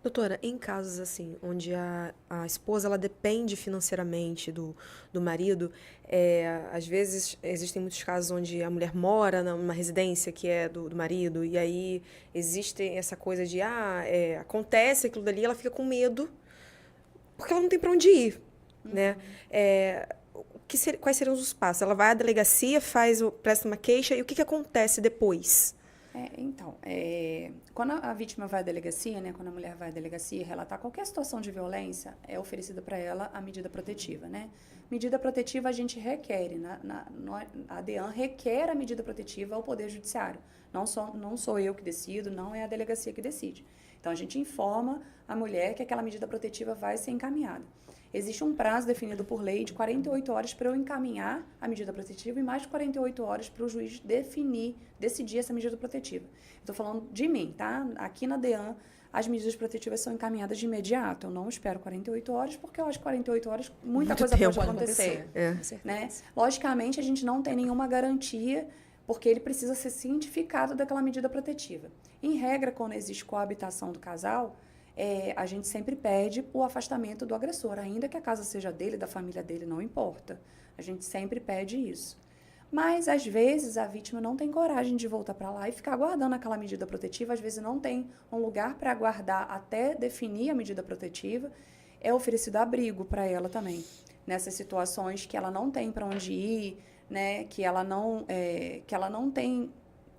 Doutora, em casos assim, onde a esposa ela depende financeiramente do marido, às vezes existem muitos casos onde a mulher mora numa residência que é do marido, e aí existe essa coisa de, acontece aquilo dali, ela fica com medo, porque ela não tem para onde ir, né? Quais seriam os passos? Ela vai à delegacia, presta uma queixa, e o que acontece depois? Quando a vítima vai à delegacia, né, quando a mulher vai à delegacia relatar qualquer situação de violência, é oferecida para ela a medida protetiva, né? Medida protetiva a gente requer, a DEAN requer a medida protetiva ao Poder Judiciário. Não sou eu que decido, não é a delegacia que decide. Então, a gente informa a mulher que aquela medida protetiva vai ser encaminhada. Existe um prazo definido por lei de 48 horas para eu encaminhar a medida protetiva e mais de 48 horas para o juiz decidir essa medida protetiva. Estou falando de mim, tá? Aqui na DEAN, as medidas protetivas são encaminhadas de imediato. Eu não espero 48 horas, porque eu acho que 48 horas muita Muito coisa tempo pode acontecer. Né? Logicamente, a gente não tem nenhuma garantia, porque ele precisa ser cientificado daquela medida protetiva. Em regra, quando existe coabitação do casal, a gente sempre pede o afastamento do agressor, ainda que a casa seja dele, da família dele, não importa. A gente sempre pede isso. Mas, às vezes, a vítima não tem coragem de voltar para lá e ficar aguardando aquela medida protetiva. Às vezes, não tem um lugar para aguardar até definir a medida protetiva. É oferecido abrigo para ela também. Nessas situações que ela não tem para onde ir, né? Que ela não tem...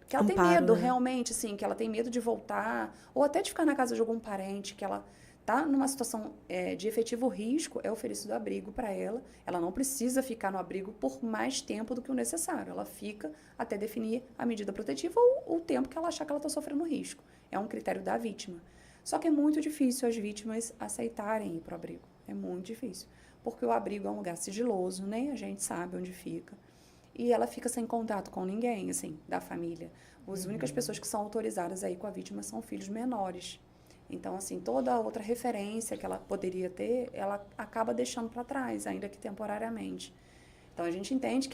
Que ela tem medo, Né? realmente, assim, que ela tem medo de voltar, ou até de ficar na casa de algum parente, que ela está numa situação de efetivo risco, é oferecido abrigo para ela. Ela não precisa ficar no abrigo por mais tempo do que o necessário. Ela fica até definir a medida protetiva ou o tempo que ela achar que ela está sofrendo risco. É um critério da vítima. Só que é muito difícil as vítimas aceitarem ir para o abrigo. É muito difícil. Porque o abrigo é um lugar sigiloso, nem a gente sabe onde fica. E ela fica sem contato com ninguém, assim, da família. As únicas pessoas que são autorizadas aí com a vítima são filhos menores. Então, assim, toda a outra referência que ela poderia ter, ela acaba deixando para trás, ainda que temporariamente. Então, a gente entende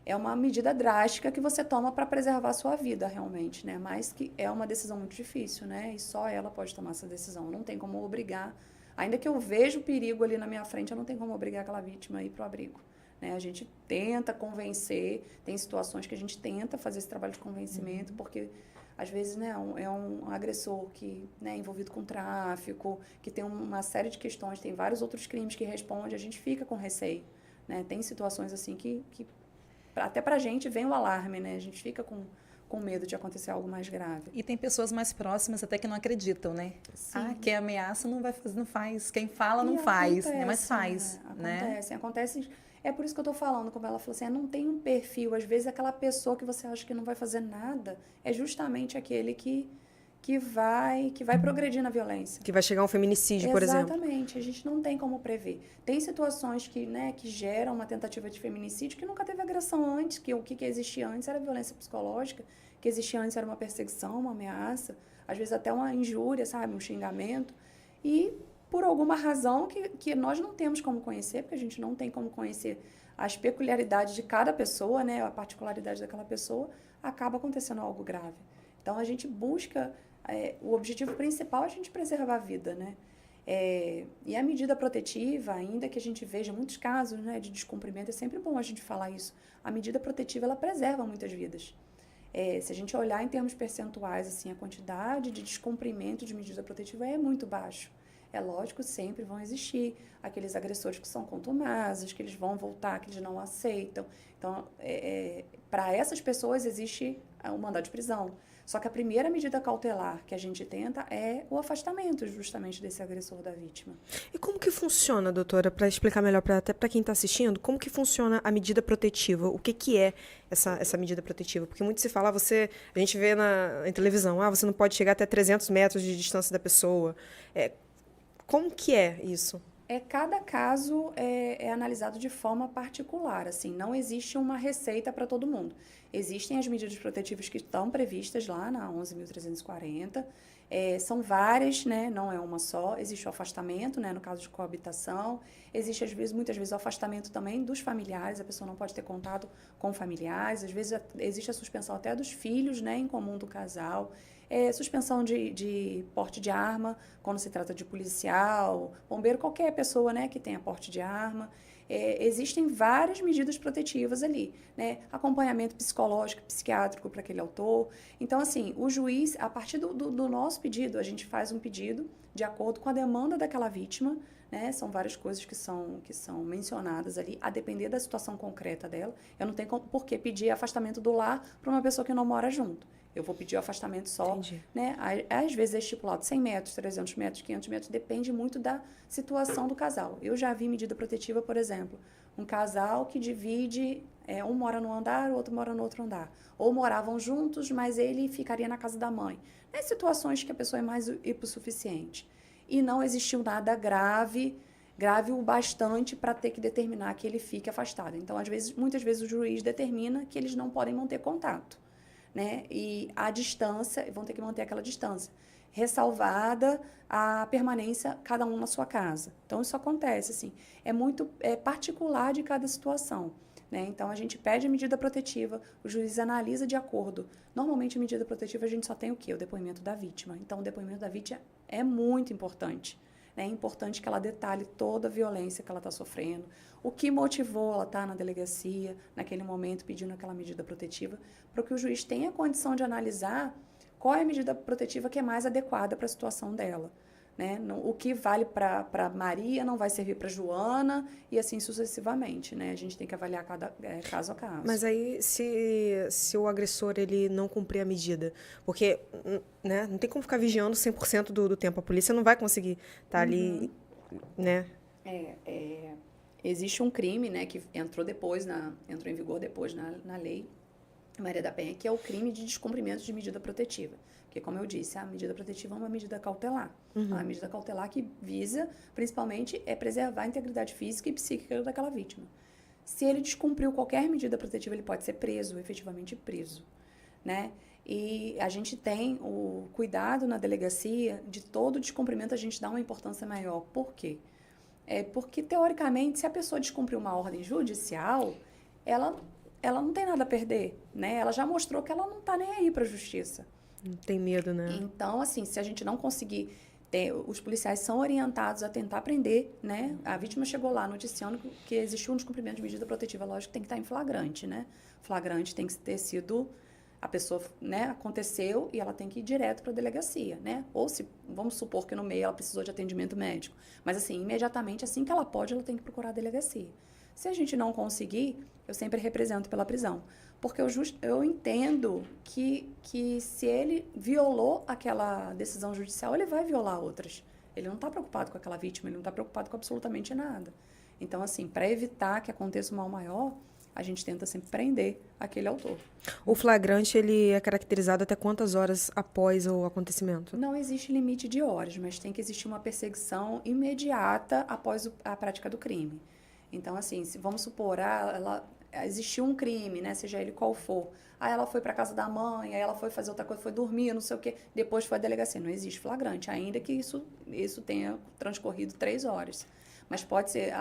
é uma medida drástica que você toma para preservar a sua vida, realmente, né? Mas que é uma decisão muito difícil, né? E só ela pode tomar essa decisão. Não tem como obrigar. Ainda que eu veja o perigo ali na minha frente, eu não tenho como obrigar aquela vítima a ir para o abrigo. Né? A gente tenta convencer, tem situações que a gente tenta fazer esse trabalho de convencimento, porque às vezes, né, é um agressor que, né, é envolvido com tráfico, que tem uma série de questões, tem vários outros crimes que responde, a gente fica com receio. Né? Tem situações assim que até pra gente vem o alarme, né? A gente fica com medo de acontecer algo mais grave. E tem pessoas mais próximas até que não acreditam, né? Sim. Quem ameaça não faz, quem fala não Acontece, faz, né? Mas faz, né? Acontece. É por isso que eu tô falando, como ela falou assim, não tem um perfil. Às vezes aquela pessoa que você acha que não vai fazer nada é justamente aquele que vai progredir na violência. Que vai chegar a um feminicídio, por exemplo. Exatamente, a gente não tem como prever. Tem situações que, né, que geram uma tentativa de feminicídio que nunca teve agressão antes, que o que existia antes era violência psicológica, o que existia antes era uma perseguição, uma ameaça, às vezes até uma injúria, sabe, um xingamento. E por alguma razão que nós não temos como conhecer, porque a gente não tem como conhecer as peculiaridades de cada pessoa, né, a particularidade daquela pessoa, acaba acontecendo algo grave. Então, a gente busca... o objetivo principal é a gente preservar a vida, né? E a medida protetiva, ainda que a gente veja muitos casos, né, de descumprimento, é sempre bom a gente falar isso. A medida protetiva, ela preserva muitas vidas. Se a gente olhar em termos percentuais, assim, a quantidade de descumprimento de medida protetiva é muito baixo. É lógico, sempre vão existir aqueles agressores que são contumazes, que eles vão voltar, que eles não aceitam. Então, para essas pessoas existe o mandado de prisão. Só que a primeira medida cautelar que a gente tenta é o afastamento justamente desse agressor da vítima. E como que funciona, doutora, para explicar melhor até para quem está assistindo, como que funciona a medida protetiva? O que é essa medida protetiva? Porque muito se fala, a gente vê na televisão, você não pode chegar até 300 metros de distância da pessoa. Como que é isso? Cada caso é analisado de forma particular, assim, não existe uma receita para todo mundo. Existem as medidas protetivas que estão previstas lá na 11.340, são várias, né, não é uma só. Existe o afastamento, né, no caso de coabitação, existe muitas vezes o afastamento também dos familiares, a pessoa não pode ter contato com familiares, às vezes existe a suspensão até dos filhos, né, em comum do casal. Suspensão de porte de arma, quando se trata de policial, bombeiro, qualquer pessoa, né, que tenha porte de arma. Existem várias medidas protetivas ali, né? Acompanhamento psicológico, psiquiátrico para aquele autor. Então, assim, o juiz, a partir do nosso pedido, a gente faz um pedido de acordo com a demanda daquela vítima, né? São várias coisas que são mencionadas ali, a depender da situação concreta dela. Eu não tenho por que pedir afastamento do lar para uma pessoa que não mora junto. Eu vou pedir o afastamento só, Entendi. né? Às vezes é estipulado 100 metros, 300 metros, 500 metros, depende muito da situação do casal. Eu já vi medida protetiva, por exemplo, um casal que divide, um mora num andar, o outro mora no outro andar. Ou moravam juntos, mas ele ficaria na casa da mãe. Né? Situações que a pessoa é mais hipossuficiente. E não existiu nada grave o bastante para ter que determinar que ele fique afastado. Então, muitas vezes o juiz determina que eles não podem manter contato. Né? E a distância, vão ter que manter aquela distância, ressalvada a permanência, cada um na sua casa. Então, isso acontece, assim, é muito particular de cada situação. Né? Então, a gente pede a medida protetiva, o juiz analisa de acordo. Normalmente, a medida protetiva, a gente só tem o quê? O depoimento da vítima. Então, o depoimento da vítima é muito importante. É importante que ela detalhe toda a violência que ela está sofrendo, o que motivou ela estar na delegacia, naquele momento, pedindo aquela medida protetiva, para que o juiz tenha condição de analisar qual é a medida protetiva que é mais adequada para a situação dela. Né? O que vale para Maria não vai servir para Joana e assim sucessivamente. Né? A gente tem que avaliar cada caso a caso. Mas aí, se o agressor ele não cumprir a medida, porque né, não tem como ficar vigiando 100% do tempo. A polícia não vai conseguir estar ali, né? Existe um crime, né, que entrou em vigor depois na lei Maria da Penha, que é o crime de descumprimento de medida protetiva. Porque, como eu disse, a medida protetiva é uma medida cautelar. Uma medida cautelar que visa, principalmente, preservar a integridade física e psíquica daquela vítima. Se ele descumpriu qualquer medida protetiva, ele pode ser preso, efetivamente preso. Né? E a gente tem o cuidado na delegacia de todo descumprimento, a gente dá uma importância maior. Por quê? Porque, teoricamente, se a pessoa descumprir uma ordem judicial, ela não tem nada a perder, né? Ela já mostrou que ela não está nem aí para a justiça. Não tem medo, né? Então, assim, se a gente não conseguir... os policiais são orientados a tentar prender, né? A vítima chegou lá noticiando que existiu um descumprimento de medida protetiva. Lógico que tem que estar em flagrante, né? Flagrante tem que ter sido... A pessoa, né, aconteceu e ela tem que ir direto para a delegacia, né? Ou se, vamos supor que no meio ela precisou de atendimento médico. Mas, assim, imediatamente, assim que ela pode, ela tem que procurar a delegacia. Se a gente não conseguir, eu sempre represento pela prisão. Porque eu entendo que se ele violou aquela decisão judicial, ele vai violar outras. Ele não está preocupado com aquela vítima, ele não está preocupado com absolutamente nada. Então, assim, para evitar que aconteça um mal maior, a gente tenta sempre prender aquele autor. O flagrante, ele é caracterizado até quantas horas após o acontecimento? Não existe limite de horas, mas tem que existir uma perseguição imediata após a prática do crime. Então, assim, vamos supor, existiu um crime, né, seja ele qual for. Aí ela foi para casa da mãe, aí ela foi fazer outra coisa, foi dormir, não sei o quê. Depois foi à delegacia. Não existe flagrante, ainda que isso tenha transcorrido 3 horas. Mas pode ser,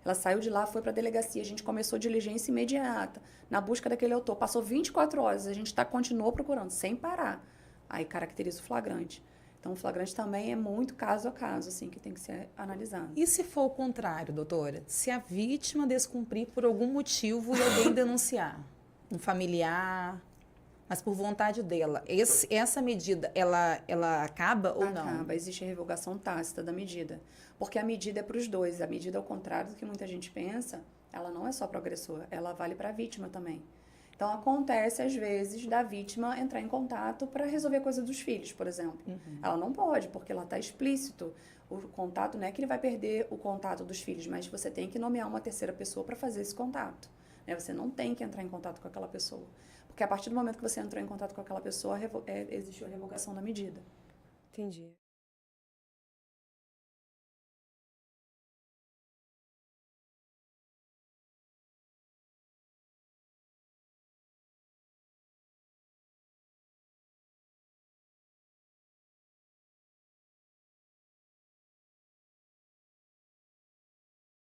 ela saiu de lá, foi para a delegacia, a gente começou diligência imediata, na busca daquele autor. Passou 24 horas, a gente continuou procurando, sem parar. Aí caracteriza o flagrante. Então, o flagrante também é muito caso a caso, assim, que tem que ser analisado. E se for o contrário, doutora? Se a vítima descumprir por algum motivo e alguém denunciar? Um familiar, mas por vontade dela. Essa medida, ela acaba ou não? Acaba, existe a revogação tácita da medida. Porque a medida é para os dois. A medida, ao contrário do que muita gente pensa, ela não é só para o agressor, ela vale para a vítima também. Então, acontece, às vezes, da vítima entrar em contato para resolver a coisa dos filhos, por exemplo. Ela não pode, porque ela está explícito. O contato não é que ele vai perder o contato dos filhos, mas você tem que nomear uma terceira pessoa para fazer esse contato. Né? Você não tem que entrar em contato com aquela pessoa. Porque a partir do momento que você entrou em contato com aquela pessoa, existiu a revogação da medida. Entendi.